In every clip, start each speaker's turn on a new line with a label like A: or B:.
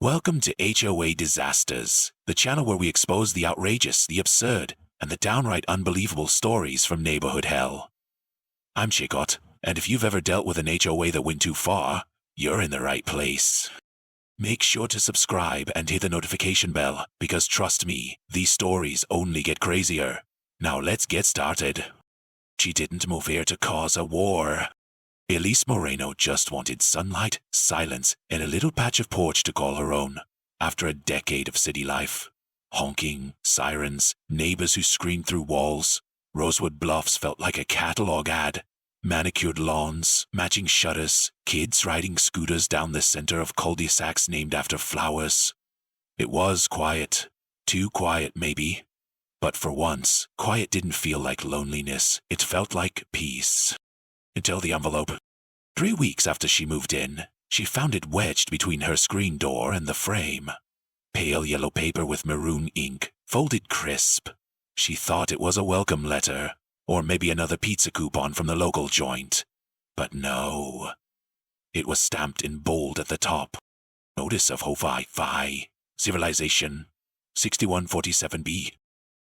A: Welcome to HOA Disasters, the channel where we expose the outrageous, the absurd, and the downright unbelievable stories from neighborhood hell. I'm Chicot, and if you've ever dealt with an HOA that went too far, you're in the right place. Make sure to subscribe and hit the notification bell, because trust me, these stories only get crazier. Now let's get started. She didn't move here to cause a war. Elise Moreno just wanted sunlight, silence, and a little patch of porch to call her own. After a decade of city life, honking, sirens, neighbors who screamed through walls, Rosewood Bluffs felt like a catalog ad. Manicured lawns, matching shutters, kids riding scooters down the center of cul-de-sacs named after flowers. It was quiet. Too quiet, maybe. But for once, quiet didn't feel like loneliness. It felt like peace. Until the envelope. 3 weeks after she moved in, she found it wedged between her screen door and the frame. Pale yellow paper with maroon ink, folded crisp. She thought it was a welcome letter, or maybe another pizza coupon from the local joint. But no. It was stamped in bold at the top. Notice of HOA Civilization 6147B.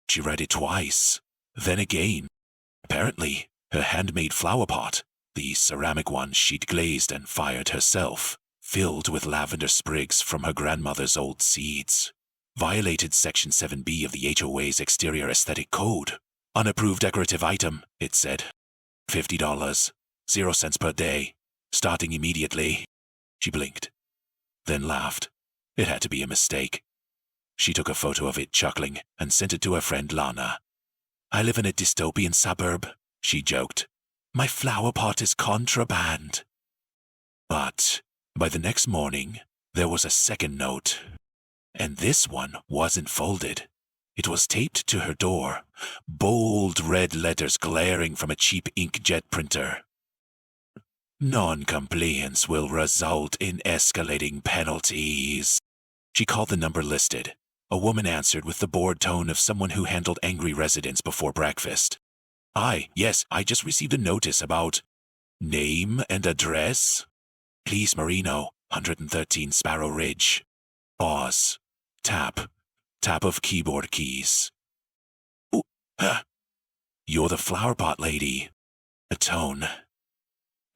A: She read it twice, then again. Apparently, her handmade flowerpot, the ceramic one she'd glazed and fired herself, filled with lavender sprigs from her grandmother's old seeds, violated Section 7B of the HOA's exterior aesthetic code. Unapproved decorative item, it said. $50, 0 cents per day, starting immediately. She blinked, then laughed. It had to be a mistake. She took a photo of it, chuckling, and sent it to her friend Lana. I live in a dystopian suburb, she joked. My flowerpot is contraband. But by the next morning, there was a second note. And this one wasn't folded. It was taped to her door, bold red letters glaring from a cheap inkjet printer. Non-compliance will result in escalating penalties. She called the number listed. A woman answered with the bored tone of someone who handled angry residents before breakfast. Yes, I just received a notice about name and address. Please, Marino, 113 Sparrow Ridge. Pause. Tap of keyboard keys. Ooh, You're the flowerpot lady. A tone.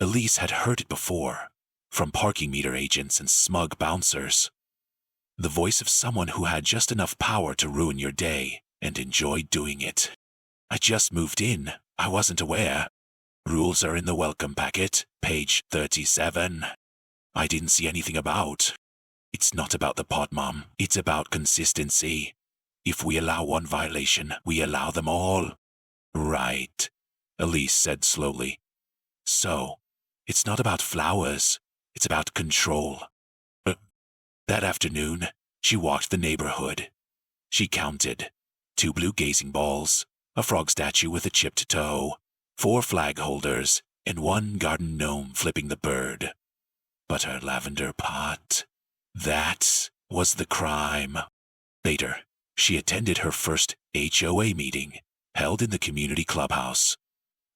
A: Elise had heard it before, from parking meter agents and smug bouncers. The voice of someone who had just enough power to ruin your day and enjoyed doing it. I just moved in. I wasn't aware. Rules are in the welcome packet, page 37. I didn't see anything about. It's not about the pot, Mom. It's about consistency. If we allow one violation, we allow them all. Right, Elise said slowly. So, it's not about flowers. It's about control. That afternoon, she walked the neighborhood. She counted 2 blue gazing balls, a frog statue with a chipped toe, 4 flag holders, and 1 garden gnome flipping the bird. But her lavender pot, that was the crime. Later, she attended her first HOA meeting, held in the community clubhouse.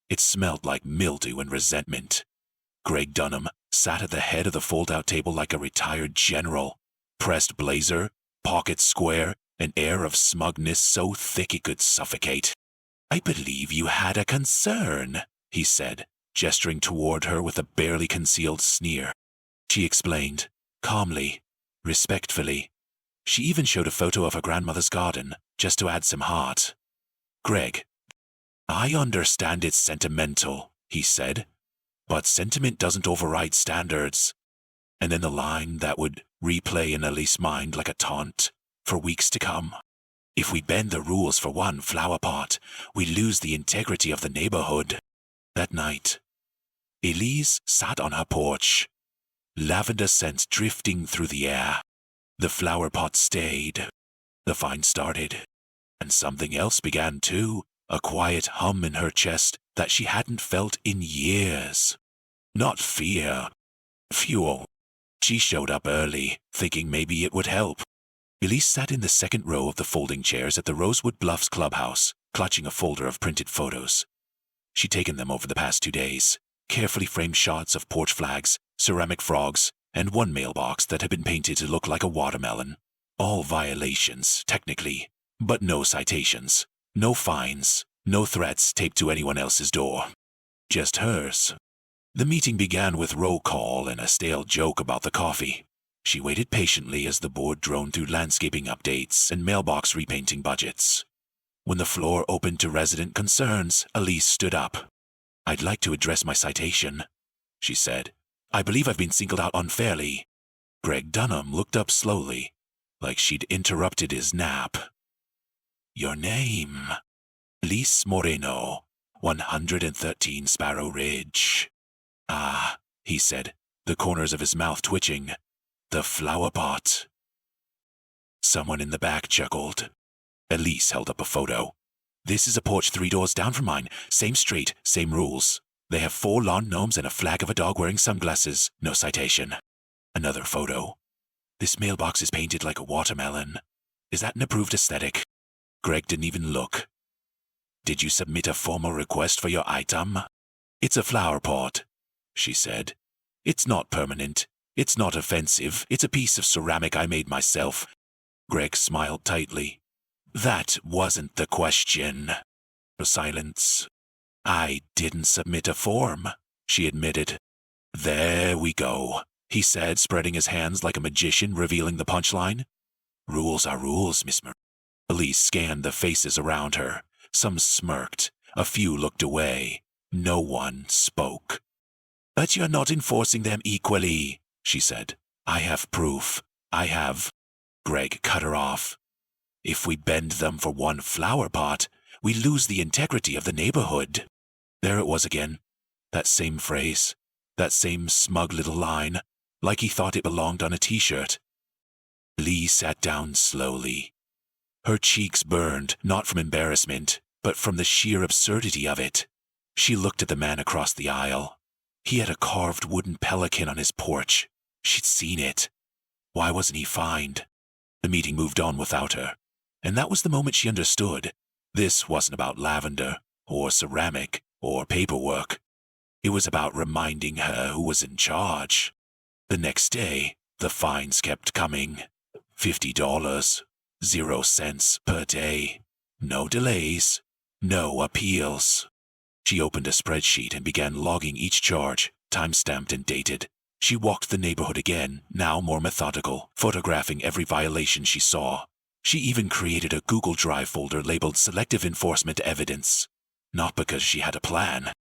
A: It smelled like mildew and resentment. Greg Dunham sat at the head of the fold-out table like a retired general. Pressed blazer, pocket square, an air of smugness so thick it could suffocate. I believe you had a concern, he said, gesturing toward her with a barely concealed sneer. She explained, calmly, respectfully. She even showed a photo of her grandmother's garden, just to add some heart. Greg, I understand it's sentimental, he said, but sentiment doesn't override standards. And then the line that would replay in Elise's mind like a taunt for weeks to come. If we bend the rules for one flowerpot, we lose the integrity of the neighborhood. That night, Elise sat on her porch, lavender scents drifting through the air. The flowerpot stayed. The fine started. And something else began too, a quiet hum in her chest that she hadn't felt in years. Not fear. Fuel. She showed up early, thinking maybe it would help. Elise sat in the second row of the folding chairs at the Rosewood Bluffs clubhouse, clutching a folder of printed photos. She'd taken them over the past 2 days, carefully framed shots of porch flags, ceramic frogs, and one mailbox that had been painted to look like a watermelon. All violations, technically, but no citations, no fines, no threats taped to anyone else's door. Just hers. The meeting began with roll call and a stale joke about the coffee. She waited patiently as the board droned through landscaping updates and mailbox repainting budgets. When the floor opened to resident concerns, Elise stood up. "I'd like to address my citation," she said. "I believe I've been singled out unfairly." Greg Dunham looked up slowly, like she'd interrupted his nap. "Your name?" "Elise Moreno, 113 Sparrow Ridge." "Ah," he said, the corners of his mouth twitching. "The Flowerpot." Someone in the back chuckled. Elise held up a photo. "This is a porch 3 doors down from mine. Same street, same rules. They have 4 lawn gnomes and a flag of a dog wearing sunglasses. No citation." Another photo. "This mailbox is painted like a watermelon. Is that an approved aesthetic?" Greg didn't even look. "Did you submit a formal request for your item?" "It's a flower pot," she said. "It's not permanent. It's not offensive. It's a piece of ceramic I made myself." Greg smiled tightly. "That wasn't the question." Silence. "I didn't submit a form," she admitted. "There we go," he said, spreading his hands like a magician revealing the punchline. "Rules are rules, Miss Marie." Elise scanned the faces around her. Some smirked. A few looked away. No one spoke. "But you're not enforcing them equally," she said. "I have proof. I have—" Greg cut her off. "If we bend them for one flower pot, we lose the integrity of the neighborhood." There it was again. That same phrase. That same smug little line. Like he thought it belonged on a t-shirt. Lee sat down slowly. Her cheeks burned, not from embarrassment, but from the sheer absurdity of it. She looked at the man across the aisle. He had a carved wooden pelican on his porch. She'd seen it. Why wasn't he fined? The meeting moved on without her. And that was the moment she understood. This wasn't about lavender, or ceramic, or paperwork. It was about reminding her who was in charge. The next day, the fines kept coming. $50, 0 cents per day. No delays, no appeals. She opened a spreadsheet and began logging each charge, time-stamped and dated. She walked the neighborhood again, now more methodical, photographing every violation she saw. She even created a Google Drive folder labeled Selective Enforcement Evidence. Not because she had a plan,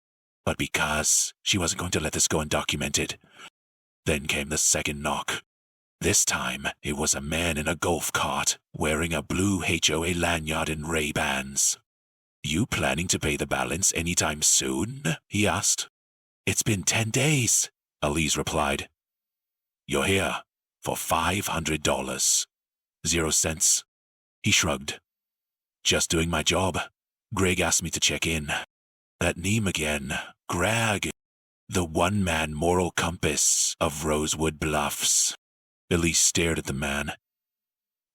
A: but because she wasn't going to let this go undocumented. Then came the second knock. This time, it was a man in a golf cart, wearing a blue HOA lanyard and Ray-Bans. "You planning to pay the balance anytime soon?" he asked. "It's been 10 days, Elise replied. "You're here for $500. 0 cents. He shrugged. "Just doing my job. Greg asked me to check in." That name again. Greg. The one-man moral compass of Rosewood Bluffs. Elise stared at the man.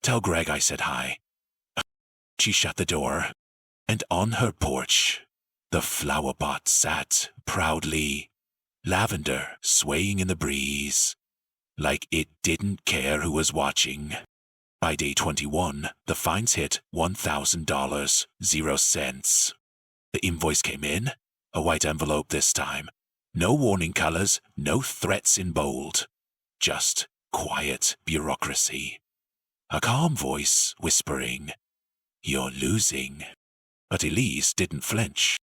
A: "Tell Greg I said hi." She shut the door. And on her porch, the flowerpot sat proudly, lavender swaying in the breeze, like it didn't care who was watching. By day 21, the fines hit $1,000, 0 cents. The invoice came in, a white envelope this time. No warning colors, no threats in bold. Just quiet bureaucracy. A calm voice whispering, "You're losing." But Elise didn't flinch.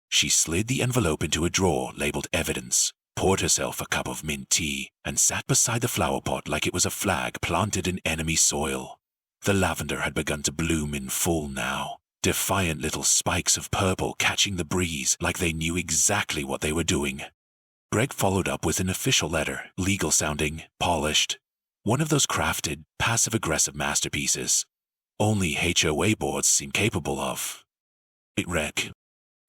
A: She slid the envelope into a drawer labeled Evidence, poured herself a cup of mint tea, and sat beside the flower pot like it was a flag planted in enemy soil. The lavender had begun to bloom in full now, defiant little spikes of purple catching the breeze like they knew exactly what they were doing. Greg followed up with an official letter, legal-sounding, polished. One of those crafted, passive-aggressive masterpieces only HOA boards seem capable of. It read,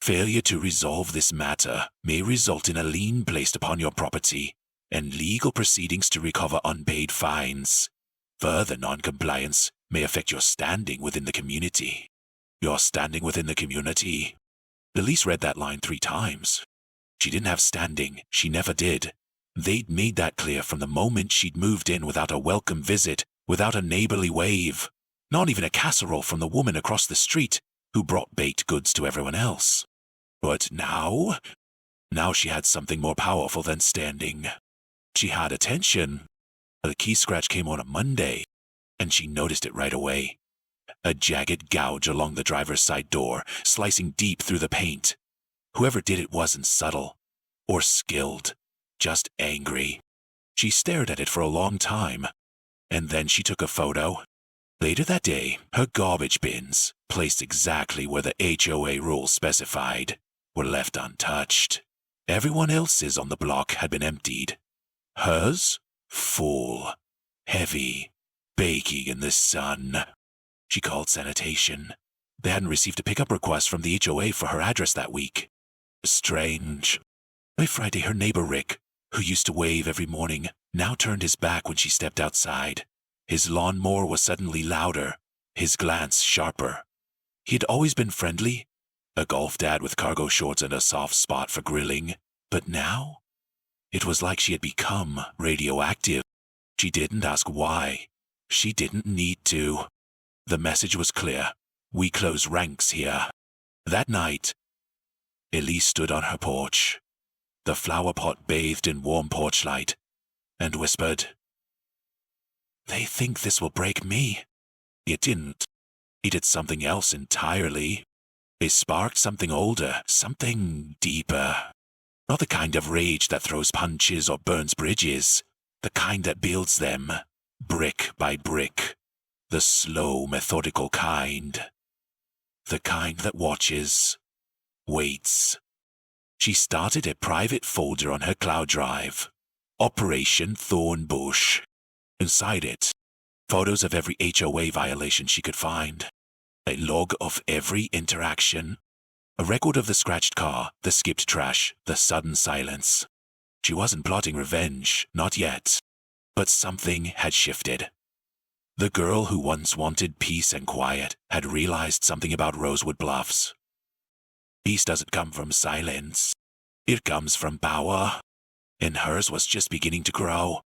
A: "Failure to resolve this matter may result in a lien placed upon your property and legal proceedings to recover unpaid fines. Further noncompliance may affect your standing within the community." Your standing within the community. Elise read that line 3 times. She didn't have standing. She never did. They'd made that clear from the moment she'd moved in, without a welcome visit, without a neighborly wave, not even a casserole from the woman across the street who brought baked goods to everyone else. But now she had something more powerful than standing. She had attention. The key scratch came on a Monday, and she noticed it right away. A jagged gouge along the driver's side door, slicing deep through the paint. Whoever did it wasn't subtle or skilled, just angry. She stared at it for a long time, and then she took a photo. Later that day, her garbage bins, placed exactly where the HOA rules specified, were left untouched. Everyone else's on the block had been emptied. Hers? Full, heavy, baking in the sun. She called sanitation. They hadn't received a pickup request from the HOA for her address that week. Strange. By Friday, her neighbor Rick, who used to wave every morning, now turned his back when she stepped outside. His lawnmower was suddenly louder, his glance sharper. He'd always been friendly, a golf dad with cargo shorts and a soft spot for grilling, but now it was like she had become radioactive. She didn't ask why. She didn't need to. The message was clear. We close ranks here. That night, Elise stood on her porch, the flower pot bathed in warm porch light, and whispered, "They think this will break me." It didn't. It did something else entirely. It sparked something older, something deeper. Not the kind of rage that throws punches or burns bridges, the kind that builds them, brick by brick. The slow, methodical kind. The kind that watches, waits. She started a private folder on her cloud drive. Operation Thornbush. Inside it, photos of every HOA violation she could find. A log of every interaction. A record of the scratched car, the skipped trash, the sudden silence. She wasn't plotting revenge, not yet. But something had shifted. The girl who once wanted peace and quiet had realized something about Rosewood Bluffs. Peace doesn't come from silence. It comes from power. And hers was just beginning to grow.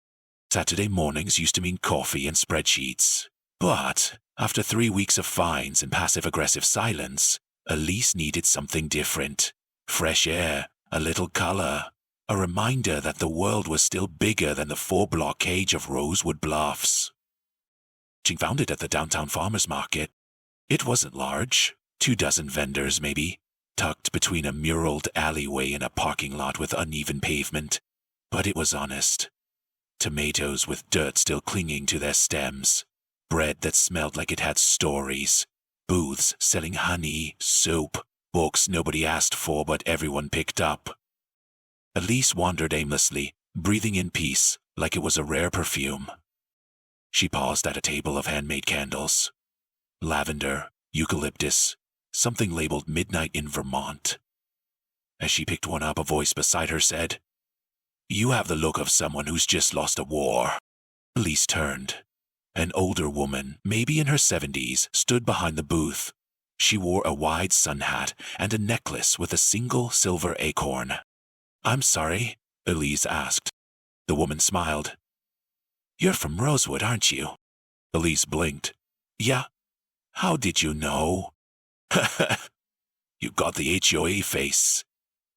A: Saturday mornings used to mean coffee and spreadsheets. But after 3 weeks of fines and passive-aggressive silence, Elise needed something different. Fresh air, a little color, a reminder that the world was still bigger than the 4-block cage of Rosewood Bluffs. She found it at the downtown farmers market. It wasn't large, 24 vendors maybe, tucked between a muraled alleyway and a parking lot with uneven pavement. But it was honest. Tomatoes with dirt still clinging to their stems, bread that smelled like it had stories, booths selling honey, soap, books nobody asked for but everyone picked up. Elise wandered aimlessly, breathing in peace like it was a rare perfume. She paused at a table of handmade candles. Lavender, eucalyptus, something labeled Midnight in Vermont. As she picked one up, a voice beside her said, "You have the look of someone who's just lost a war." Elise turned. An older woman, maybe in her 70s, stood behind the booth. She wore a wide sun hat and a necklace with a single silver acorn. "I'm sorry," Elise asked. The woman smiled. "You're from Rosewood, aren't you?" Elise blinked. "Yeah. How did you know?" "You got the HOA face.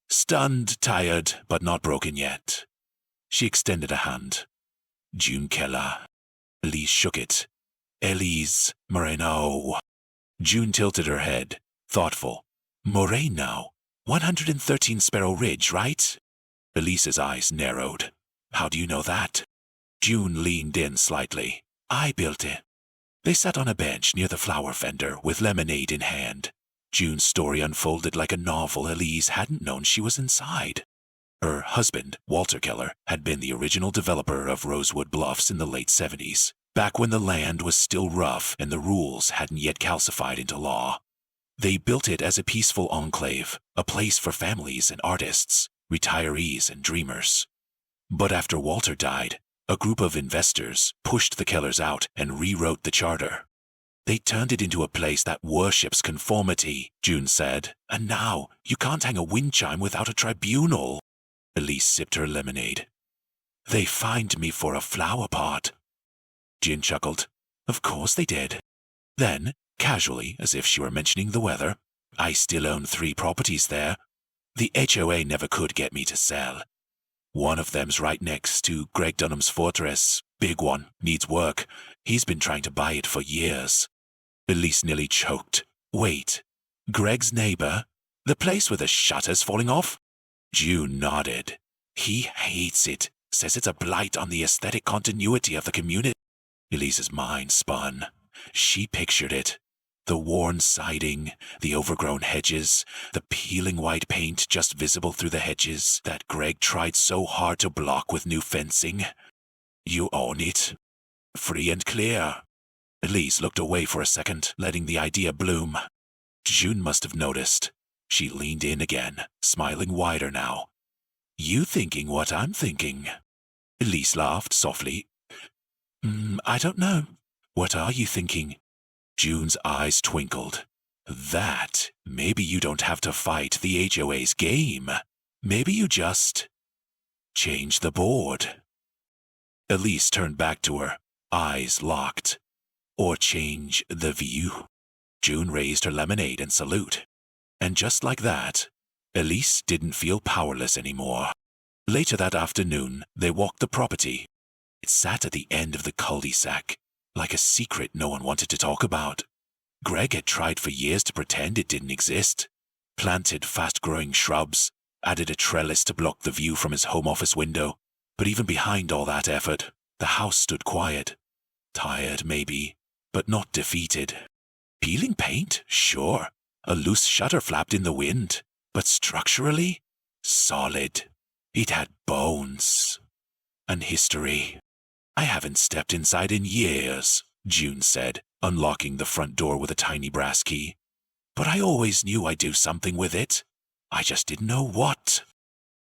A: Stunned, tired, but not broken yet." She extended a hand. "June Keller." Elise shook it. "Elise Moreno." June tilted her head, thoughtful. "Moreno? 113 Sparrow Ridge, right?" Elise's eyes narrowed. "How do you know that?" June leaned in slightly. "I built it." They sat on a bench near the flower vendor with lemonade in hand. June's story unfolded like a novel. Elise hadn't known she was inside. Her husband, Walter Keller, had been the original developer of Rosewood Bluffs in the late 70s, back when the land was still rough and the rules hadn't yet calcified into law. They built it as a peaceful enclave, a place for families and artists, retirees and dreamers. But after Walter died, a group of investors pushed the Kellers out and rewrote the charter. "They turned it into a place that worships conformity," June said. "And now you can't hang a wind chime without a tribunal." Elise sipped her lemonade. They fined me for a flower pot. June chuckled. Of course they did. Then, casually, as if she were mentioning the weather, I still own 3 properties there. The HOA never could get me to sell. One of them's right next to Greg Dunham's fortress. Big one, needs work. He's been trying to buy it for years. Elise nearly choked. Wait, Greg's neighbor? The place with the shutters falling off? June nodded. He hates it, says it's a blight on the aesthetic continuity of the community. Elise's mind spun. She pictured it. The worn siding, the overgrown hedges, the peeling white paint just visible through the hedges that Greg tried so hard to block with new fencing. You own it. Free and clear. Elise looked away for a second, letting the idea bloom. June must have noticed. She leaned in again, smiling wider now. You thinking what I'm thinking? Elise laughed softly. I don't know. What are you thinking? June's eyes twinkled. That, maybe you don't have to fight the HOA's game. Maybe you just change the board. Elise turned back to her, eyes locked. Or change the view. June raised her lemonade in salute. And just like that, Elise didn't feel powerless anymore. Later that afternoon, they walked the property. It sat at the end of the cul-de-sac, like a secret no one wanted to talk about. Greg had tried for years to pretend it didn't exist. Planted fast-growing shrubs, added a trellis to block the view from his home office window. But even behind all that effort, the house stood quiet. Tired, maybe, but not defeated. Peeling paint? Sure. A loose shutter flapped in the wind. But structurally? Solid. It had bones. And history. I haven't stepped inside in years, June said, unlocking the front door with a tiny brass key. But I always knew I'd do something with it. I just didn't know what.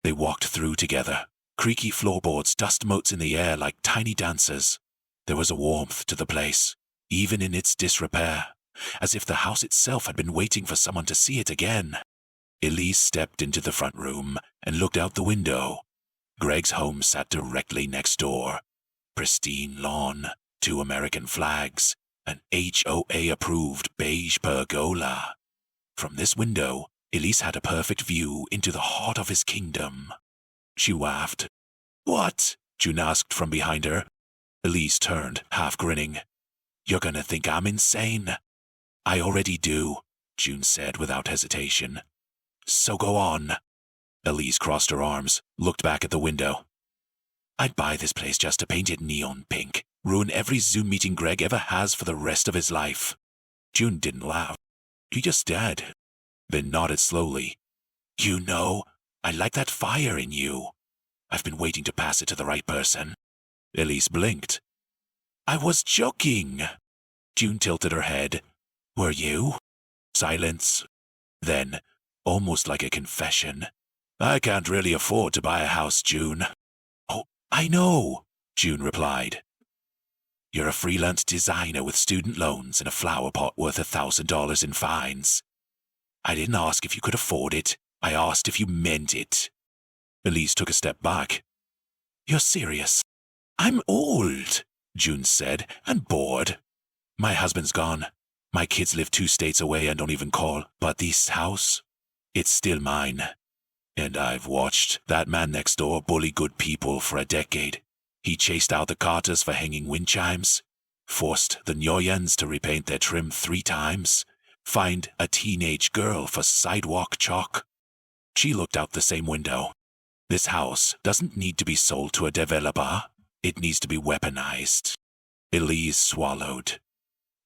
A: They walked through together, creaky floorboards, dust motes in the air like tiny dancers. There was a warmth to the place, even in its disrepair, as if the house itself had been waiting for someone to see it again. Elise stepped into the front room and looked out the window. Greg's home sat directly next door. Pristine lawn, 2 American flags, an HOA-approved beige pergola. From this window, Elise had a perfect view into the heart of his kingdom. She laughed. What? June asked from behind her. Elise turned, half grinning. You're gonna think I'm insane. I already do, June said without hesitation. So go on. Elise crossed her arms, looked back at the window. I'd buy this place just to paint it neon pink, ruin every Zoom meeting Greg ever has for the rest of his life. June didn't laugh. He just stared, then nodded slowly. You know, I like that fire in you. I've been waiting to pass it to the right person. Elise blinked. I was joking. June tilted her head. Were you? Silence. Then, almost like a confession. I can't really afford to buy a house, June. Oh, I know, June replied. You're a freelance designer with student loans and a flower pot worth $1,000 in fines. I didn't ask if you could afford it. I asked if you meant it. Elise took a step back. You're serious? I'm old, June said, and bored. My husband's gone. My kids live 2 states away and don't even call. But this house, it's still mine. And I've watched that man next door bully good people for a decade. He chased out the Carters for hanging wind chimes, forced the Nyoyans to repaint their trim 3 times, fined a teenage girl for sidewalk chalk. She looked out the same window. This house doesn't need to be sold to a developer. It needs to be weaponized. Elise swallowed.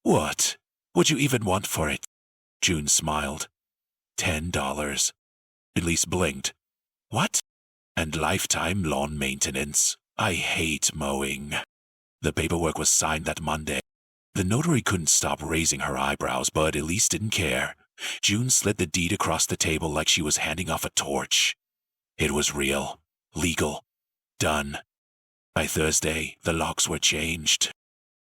A: What would you even want for it? June smiled. $10. Elise blinked. What? And lifetime lawn maintenance. I hate mowing. The paperwork was signed that Monday. The notary couldn't stop raising her eyebrows, but Elise didn't care. June slid the deed across the table like she was handing off a torch. It was real, legal, done. By Thursday, the locks were changed.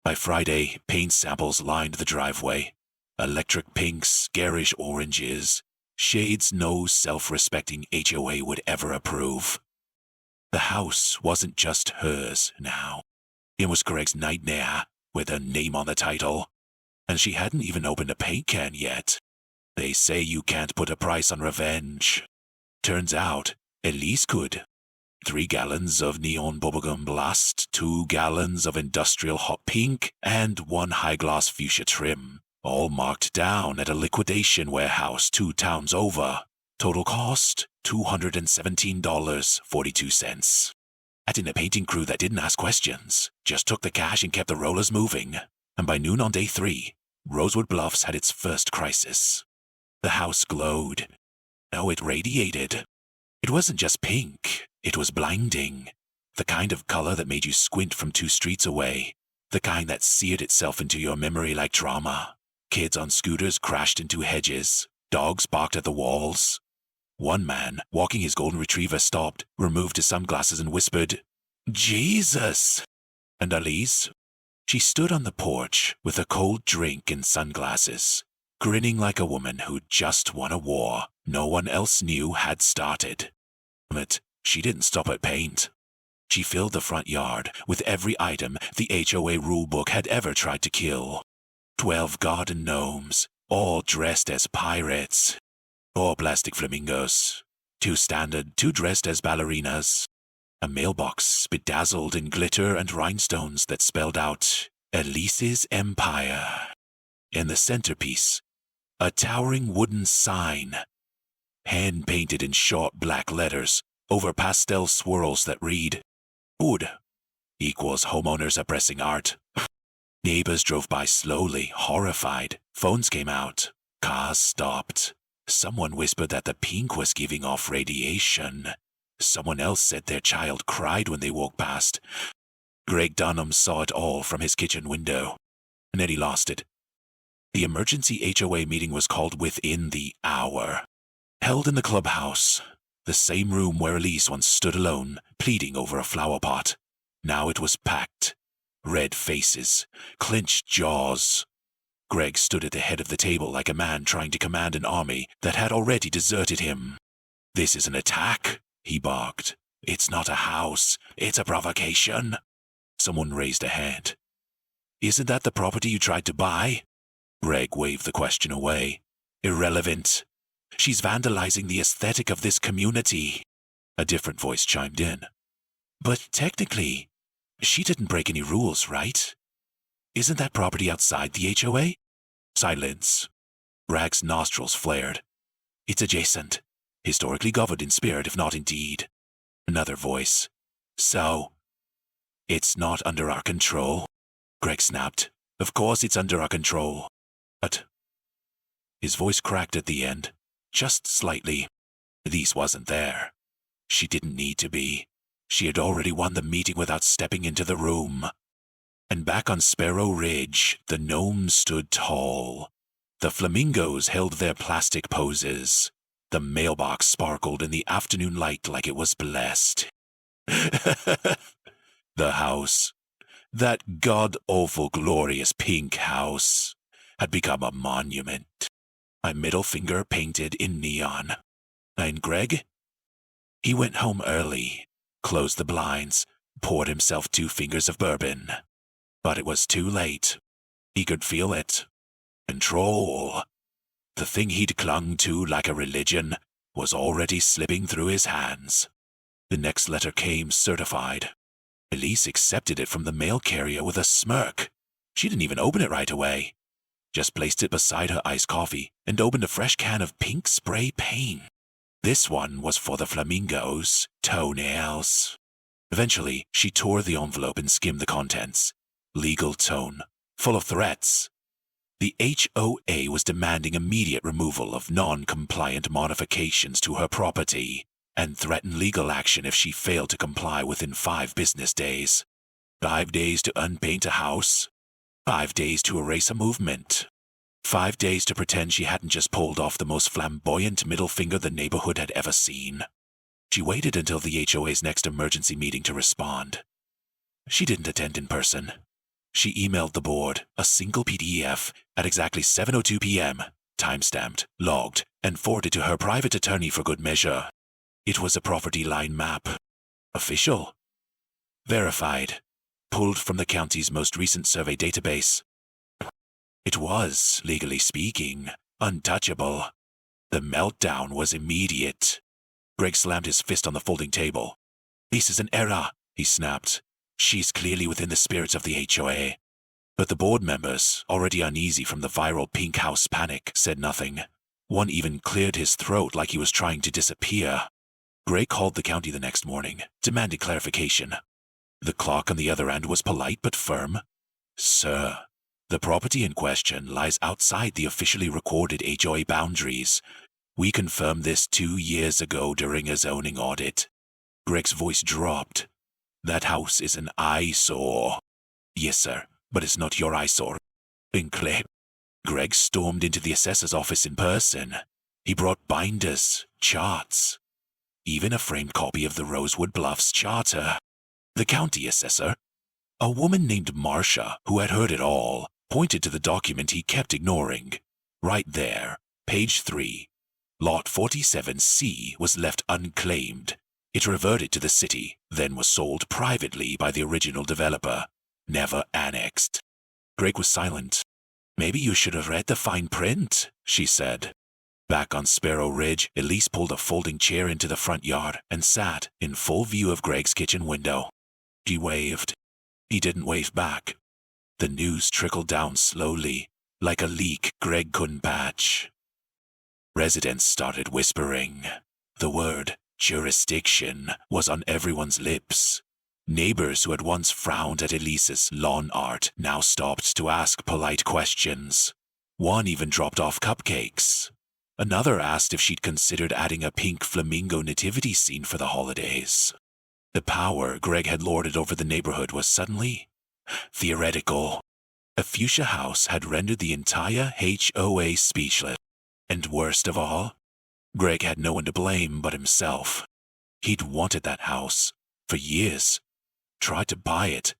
A: By Friday, paint samples lined the driveway. Electric pinks, garish oranges, shades no self-respecting HOA would ever approve. The house wasn't just hers now. It was Greg's nightmare, with her name on the title. And she hadn't even opened a paint can yet. They say you can't put a price on revenge. Turns out, Elise could. 3 gallons of neon bubblegum blast, 2 gallons of industrial hot pink, and 1 high-gloss fuchsia trim, all marked down at a liquidation warehouse 2 towns over. Total cost, $217.42. Add in a painting crew that didn't ask questions, just took the cash and kept the rollers moving. And by noon on day 3, Rosewood Bluffs had its first crisis. The house glowed. No, it radiated. It wasn't just pink, it was blinding. The kind of color that made you squint from 2 streets away. The kind that seared itself into your memory like trauma. Kids on scooters crashed into hedges. Dogs barked at the walls. One man, walking his golden retriever, stopped, removed his sunglasses and whispered, "Jesus!" And Elise? She stood on the porch with a cold drink and sunglasses, grinning like a woman who'd just won a war no one else knew had started. But she didn't stop at paint. She filled the front yard with every item the HOA rulebook had ever tried to kill. 12 garden gnomes, all dressed as pirates. 4 plastic flamingos. 2 standard, 2 dressed as ballerinas. A mailbox bedazzled in glitter and rhinestones that spelled out Elise's Empire. In the centerpiece, a towering wooden sign, hand-painted in short black letters over pastel swirls that read, "Wood equals homeowners oppressing art." Neighbors drove by slowly, horrified. Phones came out. Cars stopped. Someone whispered that the pink was giving off radiation. Someone else said their child cried when they walked past. Greg Dunham saw it all from his kitchen window. And then he lost it. The emergency HOA meeting was called within the hour. Held in the clubhouse, the same room where Elise once stood alone, pleading over a flower pot. Now it was packed. Red faces, clenched jaws. Greg stood at the head of the table like a man trying to command an army that had already deserted him. "This is an attack," he barked. "It's not a house. It's a provocation." Someone raised a hand. "Isn't that the property you tried to buy?" Greg waved the question away. "Irrelevant. She's vandalizing the aesthetic of this community." A different voice chimed in. "But technically, she didn't break any rules, right? Isn't that property outside the HOA?" Silence. Greg's nostrils flared. "It's adjacent. Historically governed in spirit, if not in deed." Another voice. "So, it's not under our control?" Greg snapped. "Of course it's under our control. But..." His voice cracked at the end, just slightly. Elise wasn't there. She didn't need to be. She had already won the meeting without stepping into the room. And back on Sparrow Ridge, the gnomes stood tall. The flamingos held their plastic poses. The mailbox sparkled in the afternoon light like it was blessed. The house, that god-awful glorious pink house, had become a monument. My middle finger painted in neon. And Greg? He went home early, closed the blinds, poured himself 2 fingers of bourbon. But it was too late. He could feel it. Control. The thing he'd clung to like a religion was already slipping through his hands. The next letter came certified. Elise accepted it from the mail carrier with a smirk. She didn't even open it right away. Just placed it beside her iced coffee and opened a fresh can of pink spray paint. This one was for the flamingos' toenails. Eventually, she tore the envelope and skimmed the contents. Legal tone, full of threats. The HOA was demanding immediate removal of non-compliant modifications to her property and threatened legal action if she failed to comply within 5 business days. 5 days to unpaint a house. 5 days to erase a movement. 5 days to pretend she hadn't just pulled off the most flamboyant middle finger the neighborhood had ever seen. She waited until the HOA's next emergency meeting to respond. She didn't attend in person. She emailed the board a single PDF at exactly 7:02 p.m., timestamped, logged, and forwarded to her private attorney for good measure. It was a property line map. Official. Verified. Pulled from the county's most recent survey database. It was, legally speaking, untouchable. The meltdown was immediate. Greg slammed his fist on the folding table. This is an error, he snapped. She's clearly within the spirits of the HOA. But the board members, already uneasy from the viral pink house panic, said nothing. One even cleared his throat like he was trying to disappear. Greg called the county the next morning, demanding clarification. The clock on the other end was polite but firm. Sir, the property in question lies outside the officially recorded HOA boundaries. We confirmed this 2 years ago during a zoning audit. Greg's voice dropped. That house is an eyesore. Yes, sir, but it's not your eyesore. Inclip. Greg stormed into the assessor's office in person. He brought binders, charts, even a framed copy of the Rosewood Bluffs Charter. The county assessor, a woman named Marcia, who had heard it all, pointed to the document he kept ignoring. Right there, page 3. Lot 47C was left unclaimed. It reverted to the city, then was sold privately by the original developer, never annexed. Greg was silent. Maybe you should have read the fine print, she said. Back on Sparrow Ridge, Elise pulled a folding chair into the front yard and sat in full view of Greg's kitchen window. He waved. He didn't wave back. The news trickled down slowly, like a leak Greg couldn't patch. Residents started whispering. The word jurisdiction was on everyone's lips. Neighbors who had once frowned at Elise's lawn art now stopped to ask polite questions. One even dropped off cupcakes. Another asked if she'd considered adding a pink flamingo nativity scene for the holidays. The power Greg had lorded over the neighborhood was suddenly theoretical. A fuchsia house had rendered the entire HOA speechless. And worst of all, Greg had no one to blame but himself. He'd wanted that house for years. Tried to buy it,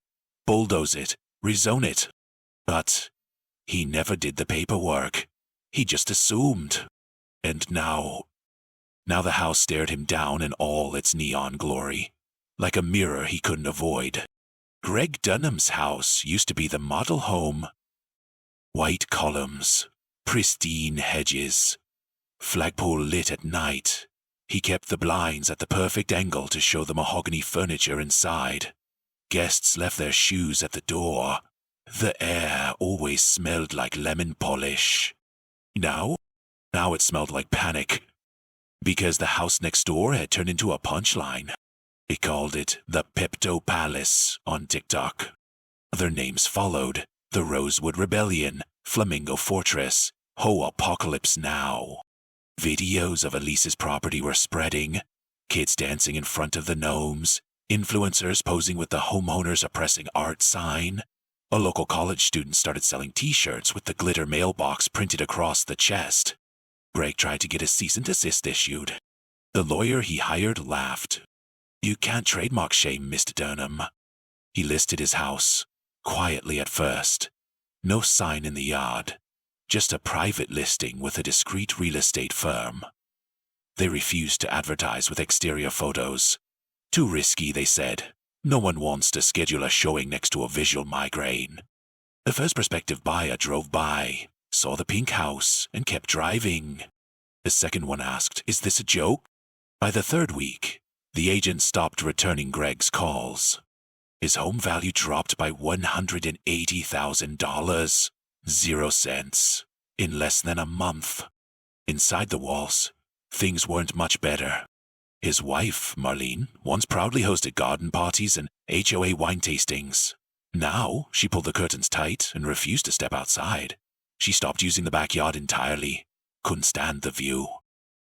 A: bulldoze it, rezone it. But he never did the paperwork. He just assumed. And now the house stared him down in all its neon glory, like a mirror he couldn't avoid. Greg Dunham's house used to be the model home. White columns, pristine hedges, flagpole lit at night. He kept the blinds at the perfect angle to show the mahogany furniture inside. Guests left their shoes at the door. The air always smelled like lemon polish. Now it smelled like panic. Because the house next door had turned into a punchline. They called it the Pepto Palace on TikTok. Other names followed: the Rosewood Rebellion, Flamingo Fortress, Ho Apocalypse Now. Videos of Elise's property were spreading. Kids dancing in front of the gnomes. Influencers posing with the homeowners oppressing art sign. A local college student started selling t-shirts with the glitter mailbox printed across the chest. Greg tried to get a cease and desist issued. The lawyer he hired laughed. You can't trademark shame, Mr. Dunham. He listed his house, quietly at first. No sign in the yard. Just a private listing with a discreet real estate firm. They refused to advertise with exterior photos. Too risky, they said. No one wants to schedule a showing next to a visual migraine. The first prospective buyer drove by, saw the pink house, and kept driving. The second one asked, "Is this a joke?" By the third week, the agent stopped returning Greg's calls. His home value dropped by $180,000. 0 cents. In less than a month. Inside the walls, things weren't much better. His wife, Marlene, once proudly hosted garden parties and HOA wine tastings. Now, she pulled the curtains tight and refused to step outside. She stopped using the backyard entirely. Couldn't stand the view.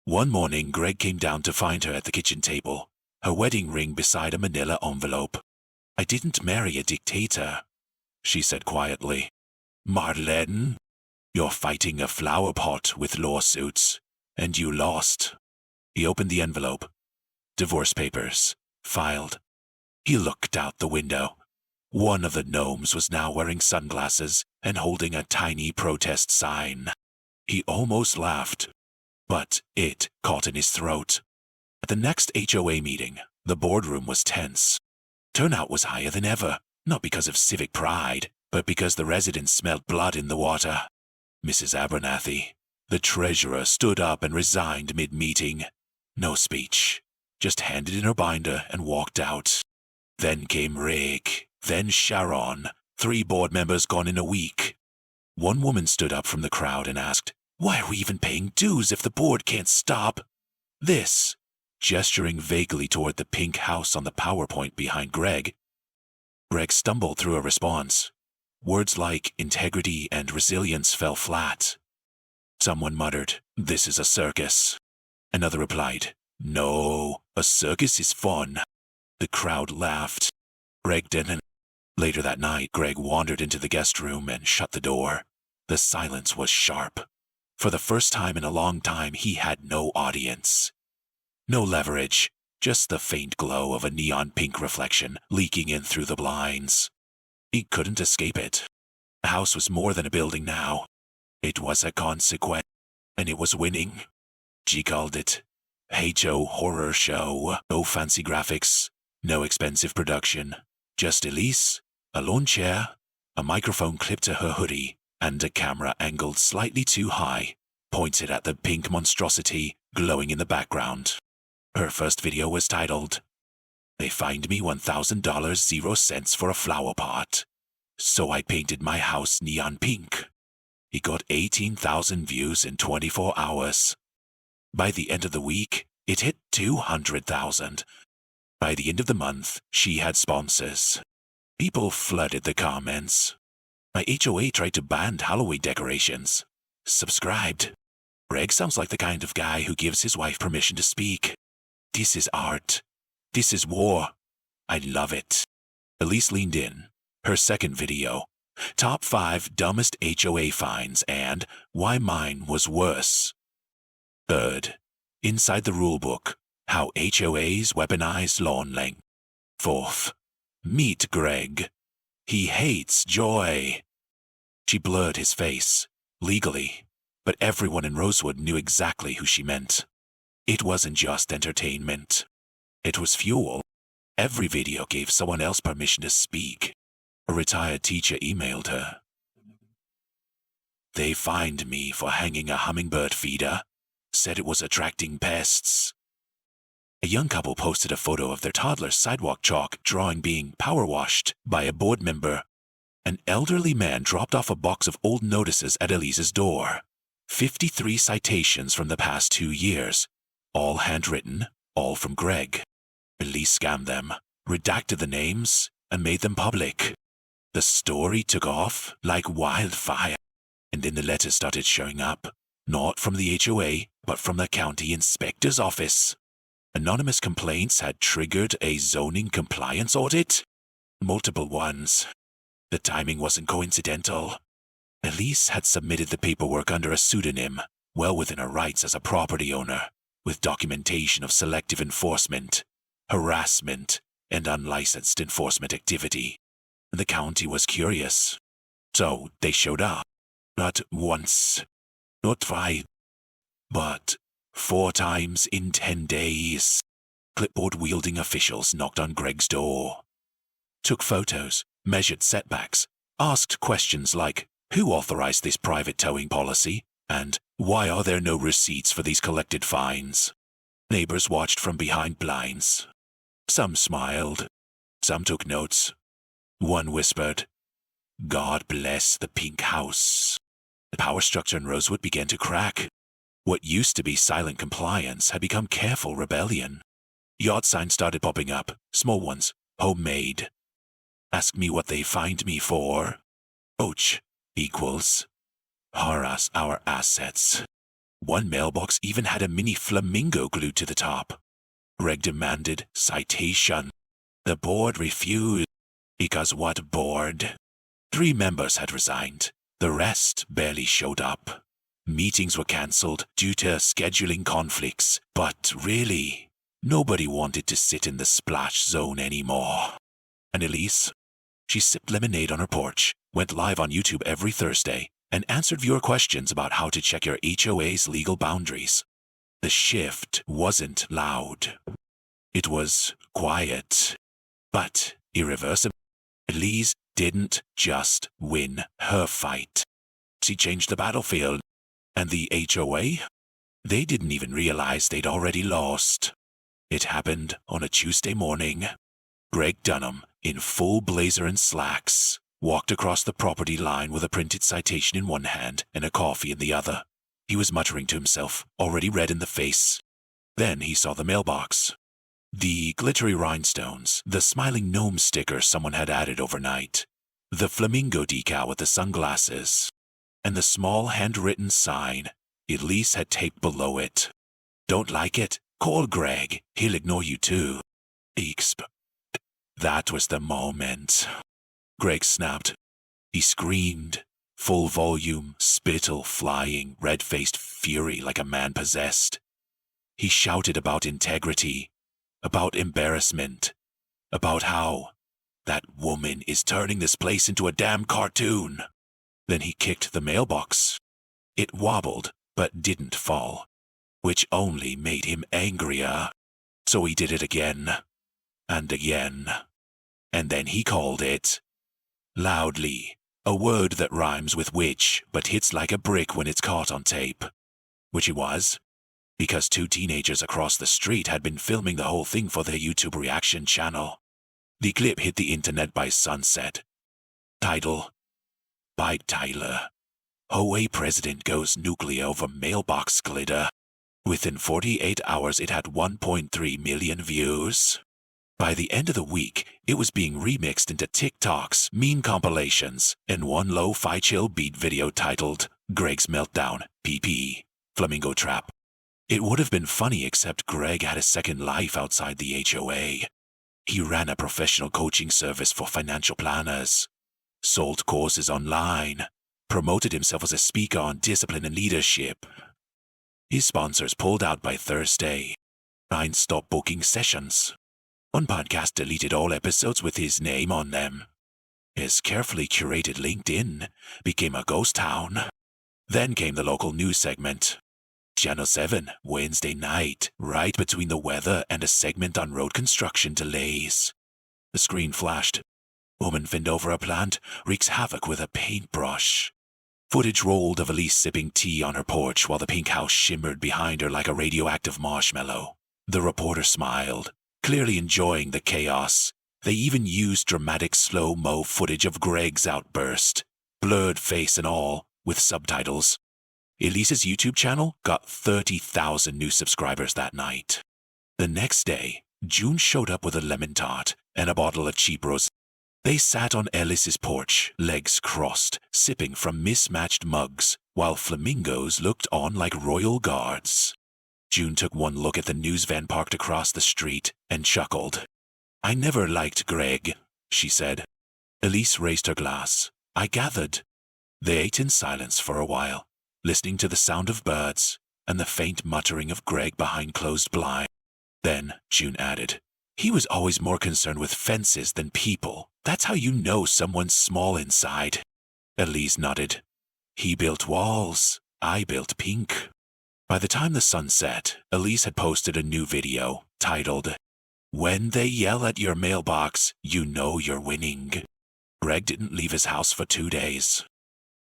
A: One morning, Greg came down to find her at the kitchen table, her wedding ring beside a manila envelope. "I didn't marry a dictator," she said quietly. "Marlene, you're fighting a Flowerpot with lawsuits, and you lost." He opened the envelope. Divorce papers, filed. He looked out the window. One of the gnomes was now wearing sunglasses and holding a tiny protest sign. He almost laughed, but it caught in his throat. At the next HOA meeting, The boardroom was tense. Turnout was higher than ever, not because of civic pride, but because the residents smelled blood in the water. Mrs. Abernathy, the treasurer, stood up and resigned mid-meeting. No speech, just handed in her binder and walked out. Then came Rick, then Sharon, 3 board members gone in a week. One woman stood up from the crowd and asked, "Why are we even paying dues if the board can't stop this?" Gesturing vaguely toward the pink house on the PowerPoint behind Greg. Greg stumbled through a response. Words like integrity and resilience fell flat. Someone muttered, "This is a circus." Another replied, "No, a circus is fun." The crowd laughed. Greg didn't. Later that night, Greg wandered into the guest room and shut the door. The silence was sharp. For the first time in a long time, he had no audience. No leverage, just the faint glow of a neon pink reflection leaking in through the blinds. He couldn't escape it. The house was more than a building now. It was a consequence, and it was winning. She called it HO Horror Show. No fancy graphics, no expensive production. Just Elise, a lawn chair, a microphone clipped to her hoodie, and a camera angled slightly too high, pointed at the pink monstrosity glowing in the background. Her first video was titled, "They fined me $1,000 0 cents for a flower pot, so I painted my house neon pink." It got 18,000 views in 24 hours. By the end of the week, it hit 200,000. By the end of the month, she had sponsors. People flooded the comments. My HOA tried to ban Halloween decorations. Subscribed. Greg sounds like the kind of guy who gives his wife permission to speak. This is art. This is war. I love it. Elise leaned in. Her second video, Top 5 Dumbest HOA Fines and Why Mine Was Worse. Third, Inside the Rulebook, How HOAs Weaponize Lawn Length. Fourth, Meet Greg. He hates joy. She blurred his face, legally, but everyone in Rosewood knew exactly who she meant. It wasn't just entertainment. It was fuel. Every video gave someone else permission to speak. A retired teacher emailed her. "They fined me for hanging a hummingbird feeder. Said it was attracting pests." A young couple posted a photo of their toddler's sidewalk chalk drawing being power washed by a board member. An elderly man dropped off a box of old notices at Elise's door. 53 citations from the past 2 years. All handwritten, all from Greg. Elise scanned them, redacted the names, and made them public. The story took off like wildfire, and then the letters started showing up, not from the HOA, but from the county inspector's office. Anonymous complaints had triggered a zoning compliance audit. Multiple ones. The timing wasn't coincidental. Elise had submitted the paperwork under a pseudonym, well within her rights as a property owner, with documentation of selective enforcement, harassment, and unlicensed enforcement activity. The county was curious. So they showed up. Not once, not twice, but 4 times in 10 days. Clipboard-wielding officials knocked on Greg's door. Took photos, measured setbacks, asked questions like, "Who authorized this private towing policy?" and "Why are there no receipts for these collected fines?" Neighbors watched from behind blinds. Some smiled. Some took notes. One whispered, "God bless the pink house." The power structure in Rosewood began to crack. What used to be silent compliance had become careful rebellion. Yard signs started popping up, small ones, homemade. "Ask me what they fined me for." Och equals harass our assets. One mailbox even had a mini flamingo glued to the top. Greg demanded citation. The board refused. Because what board? 3 members had resigned. The rest barely showed up. Meetings were cancelled due to scheduling conflicts, but really, nobody wanted to sit in the splash zone anymore. And Elise? She sipped lemonade on her porch, went live on YouTube every Thursday, and answered viewer questions about how to check your HOA's legal boundaries. The shift wasn't loud. It was quiet. But irreversibly, Elise didn't just win her fight. She changed the battlefield, and the HOA? They didn't even realize they'd already lost. It happened on a Tuesday morning. Greg Dunham, in full blazer and slacks, walked across the property line with a printed citation in one hand and a coffee in the other. He was muttering to himself, already red in the face. Then he saw the mailbox. The glittery rhinestones, the smiling gnome sticker someone had added overnight, the flamingo decal with the sunglasses, and the small handwritten sign Elise had taped below it. Don't like it? Call Greg. He'll ignore you too. Exp. That was the moment. Greg snapped. He screamed. Full volume, spittle flying, red-faced fury like a man possessed. He shouted about integrity, about embarrassment, about how that woman is turning this place into a damn cartoon. Then he kicked the mailbox. It wobbled, but didn't fall, which only made him angrier. So he did it again, and again. And then he called it loudly, a word that rhymes with witch, but hits like a brick when it's caught on tape. Which it was, because 2 teenagers across the street had been filming the whole thing for their YouTube reaction channel. The clip hit the internet by sunset. Title: by Tyler. HOA president goes nuclear over mailbox glitter. Within 48 hours it had 1.3 million views. By the end of the week, it was being remixed into TikToks, meme compilations, and one lo-fi chill beat video titled Greg's Meltdown, PP, Flamingo Trap. It would have been funny except Greg had a second life outside the HOA. He ran a professional coaching service for financial planners, sold courses online, promoted himself as a speaker on discipline and leadership. His sponsors pulled out by Thursday. 9 stopped booking sessions. One podcast deleted all episodes with his name on them. His carefully curated LinkedIn became a ghost town. Then came the local news segment. Channel 7, Wednesday night, right between the weather and a segment on road construction delays. The screen flashed. Woman finned over a plant, wreaks havoc with a paintbrush. Footage rolled of Elise sipping tea on her porch while the pink house shimmered behind her like a radioactive marshmallow. The reporter smiled, clearly enjoying the chaos. They even used dramatic slow-mo footage of Greg's outburst, blurred face and all, with subtitles. Elise's YouTube channel got 30,000 new subscribers that night. The next day, June showed up with a lemon tart and a bottle of cheap rosé. They sat on Ellis's porch, legs crossed, sipping from mismatched mugs, while flamingos looked on like royal guards. June took one look at the news van parked across the street and chuckled. I never liked Greg, she said. Elise raised her glass. I gathered. They ate in silence for a while, listening to the sound of birds and the faint muttering of Greg behind closed blinds. Then June added, he was always more concerned with fences than people. That's how you know someone's small inside. Elise nodded. He built walls. I built pink. By the time the sun set, Elise had posted a new video titled, When they yell at your mailbox, you know you're winning. Greg didn't leave his house for 2 days.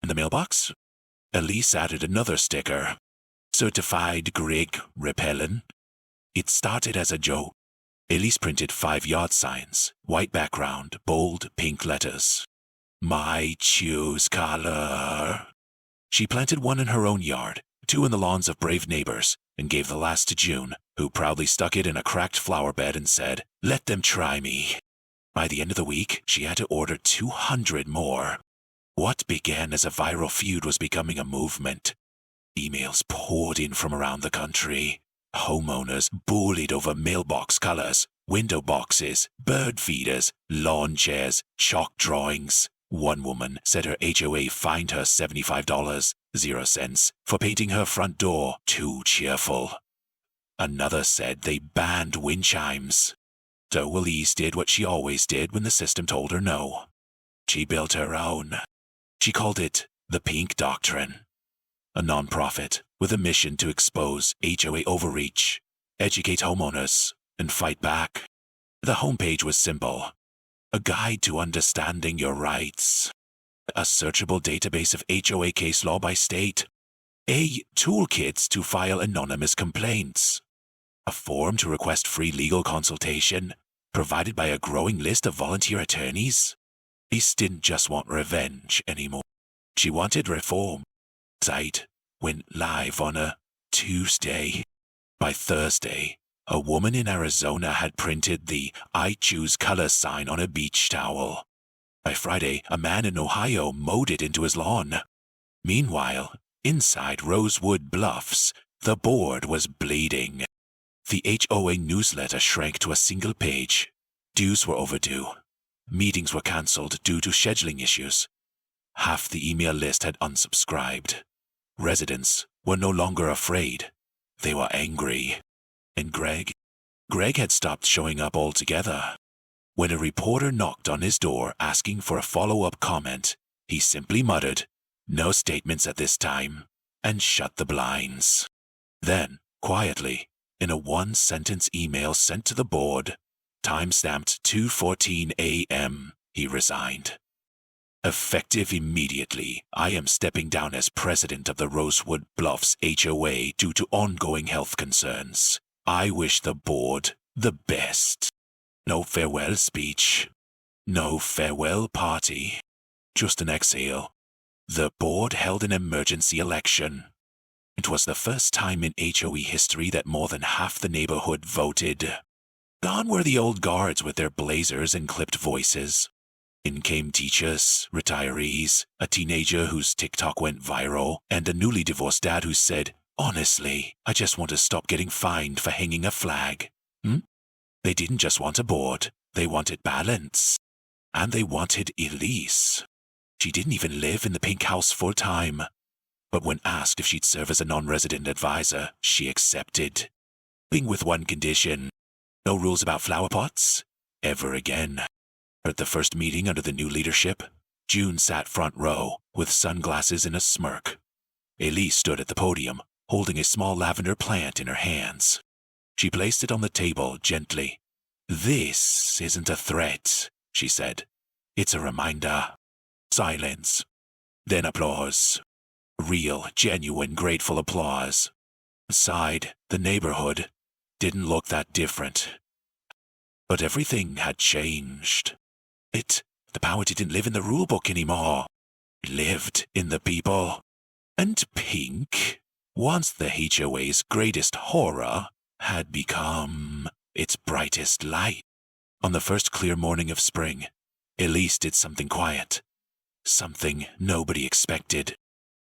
A: In the mailbox, Elise added another sticker. Certified Greg repellent. It started as a joke. Elise printed 5 yard signs, white background, bold pink letters. My choose color. She planted one in her own yard, 2 in the lawns of brave neighbors, and gave the last to June, who proudly stuck it in a cracked flower bed and said, let them try me. By the end of the week, she had to order 200 more. What began as a viral feud was becoming a movement. Emails poured in from around the country. Homeowners bullied over mailbox colors, window boxes, bird feeders, lawn chairs, chalk drawings. One woman said her HOA fined her $75.00 for painting her front door too cheerful. Another said they banned wind chimes. So Elise did what she always did when the system told her no. She built her own. She called it the Pink Doctrine, a nonprofit with a mission to expose HOA overreach, educate homeowners, and fight back. The homepage was simple. A guide to understanding your rights. A searchable database of HOA case law by state. A toolkit to file anonymous complaints. A form to request free legal consultation, provided by a growing list of volunteer attorneys. Elise didn't just want revenge anymore. She wanted reform. The site went live on a Tuesday. By Thursday, a woman in Arizona had printed the "I choose color" sign on a beach towel. By Friday, a man in Ohio mowed it into his lawn. Meanwhile, inside Rosewood Bluffs, the board was bleeding. The HOA newsletter shrank to a single page. Dues were overdue. Meetings were cancelled due to scheduling issues. Half the email list had unsubscribed. Residents were no longer afraid. They were angry. And Greg had stopped showing up altogether. When a reporter knocked on his door asking for a follow-up comment, he simply muttered, "No statements at this time," and shut the blinds. Then, quietly, in a one-sentence email sent to the board, time-stamped 2:14 a.m., he resigned. "Effective immediately, I am stepping down as president of the Rosewood Bluffs HOA due to ongoing health concerns. I wish the board the best." No farewell speech. No farewell party. Just an exhale. The board held an emergency election. It was the first time in HOE history that more than half the neighborhood voted. Gone were the old guards with their blazers and clipped voices. In came teachers, retirees, a teenager whose TikTok went viral, and a newly divorced dad who said, "Honestly, I just want to stop getting fined for hanging a flag." They didn't just want a board, they wanted balance. And they wanted Elise. She didn't even live in the pink house full time. But when asked if she'd serve as a non-resident advisor, she accepted. With one condition: no rules about flowerpots, ever again. At the first meeting under the new leadership, June sat front row, with sunglasses and a smirk. Elise stood at the podium, holding a small lavender plant in her hands. She placed it on the table gently. "This isn't a threat," she said. "It's a reminder." Silence. Then applause. Real, genuine, grateful applause. Inside, the neighborhood didn't look that different. But everything had changed. The power didn't live in the rulebook anymore. It lived in the people. And pink, once the HOA's greatest horror, had become its brightest light. On the first clear morning of spring, Elise did something quiet. Something nobody expected.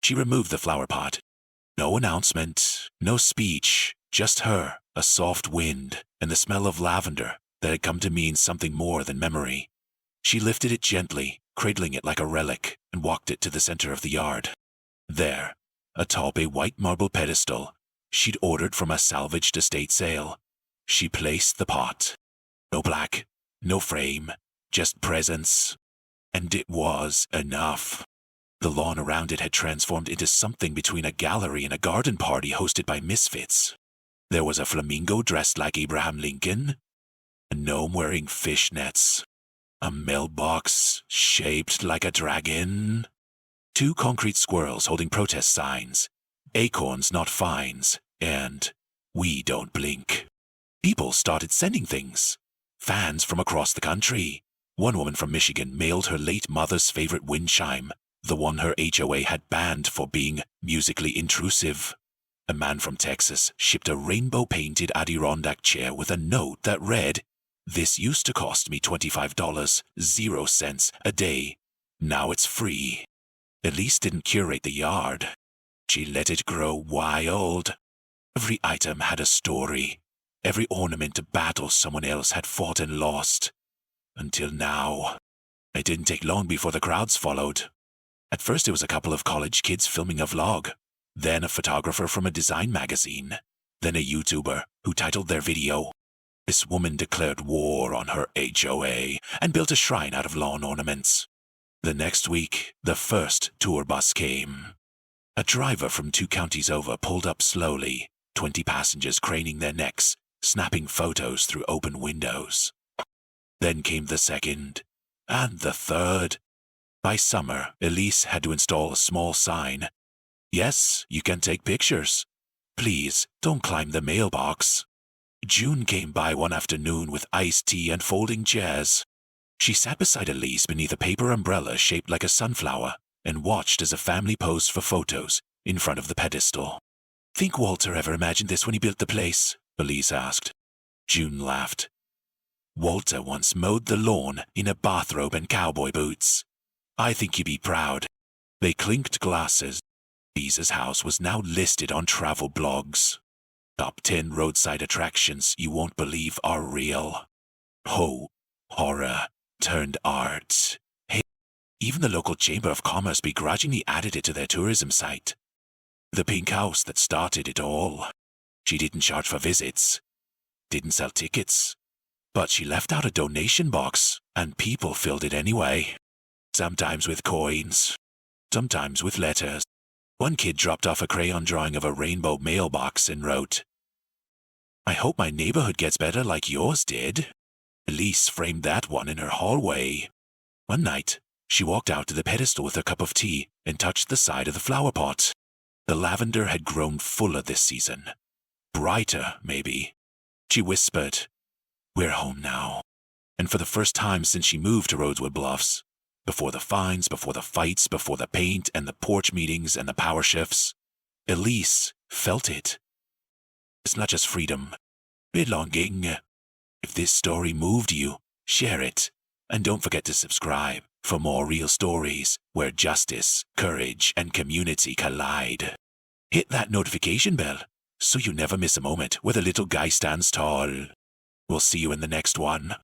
A: She removed the flower pot. No announcement, no speech, just her, a soft wind, and the smell of lavender that had come to mean something more than memory. She lifted it gently, cradling it like a relic, and walked it to the center of the yard. There, atop a white marble pedestal she'd ordered from a salvaged estate sale, she placed the pot. No plaque, no frame, just presence. And it was enough. The lawn around it had transformed into something between a gallery and a garden party hosted by misfits. There was a flamingo dressed like Abraham Lincoln, a gnome wearing fishnets, a mailbox shaped like a dragon, 2 concrete squirrels holding protest signs, "Acorns, not fines," and "We don't blink." People started sending things. Fans from across the country. One woman from Michigan mailed her late mother's favorite wind chime, the one her HOA had banned for being musically intrusive. A man from Texas shipped a rainbow-painted Adirondack chair with a note that read, "This used to cost me $25.00 a day. Now it's free." Elise didn't curate the yard. She let it grow wild. Every item had a story. Every ornament a battle someone else had fought and lost. Until now. It didn't take long before the crowds followed. At first it was a couple of college kids filming a vlog, then a photographer from a design magazine, then a YouTuber who titled their video, "This woman declared war on her HOA and built a shrine out of lawn ornaments." The next week, the first tour bus came. A driver from 2 counties over pulled up slowly, 20 passengers craning their necks, snapping photos through open windows. Then came the second, and the third. By summer, Elise had to install a small sign. Yes, you can take pictures. Please, don't climb the mailbox. June came by one afternoon with iced tea and folding chairs. She sat beside Elise beneath a paper umbrella shaped like a sunflower and watched as a family posed for photos in front of the pedestal. Think Walter ever imagined this when he built the place? Elise asked. June laughed. Walter once mowed the lawn in a bathrobe and cowboy boots. I think you'd be proud. They clinked glasses. Elise's house was now listed on travel blogs. Top 10 roadside attractions you won't believe are real. Horror turned art. Hey, even the local Chamber of Commerce begrudgingly added it to their tourism site. The pink house that started it all. She didn't charge for visits, didn't sell tickets, but she left out a donation box, and people filled it anyway. Sometimes with coins, sometimes with letters. One kid dropped off a crayon drawing of a rainbow mailbox and wrote, "I hope my neighborhood gets better like yours did." Elise framed that one in her hallway. One night, she walked out to the pedestal with her cup of tea and touched the side of the flower pot. The lavender had grown fuller this season. Brighter, maybe. She whispered, "We're home now." And for the first time since she moved to Rosewood Bluffs, before the fines, before the fights, before the paint and the porch meetings and the power shifts, Elise felt it. It's not just freedom, belonging. If this story moved you, share it. And don't forget to subscribe for more real stories where justice, courage, and community collide. Hit that notification bell so you never miss a moment where the little guy stands tall. We'll see you in the next one.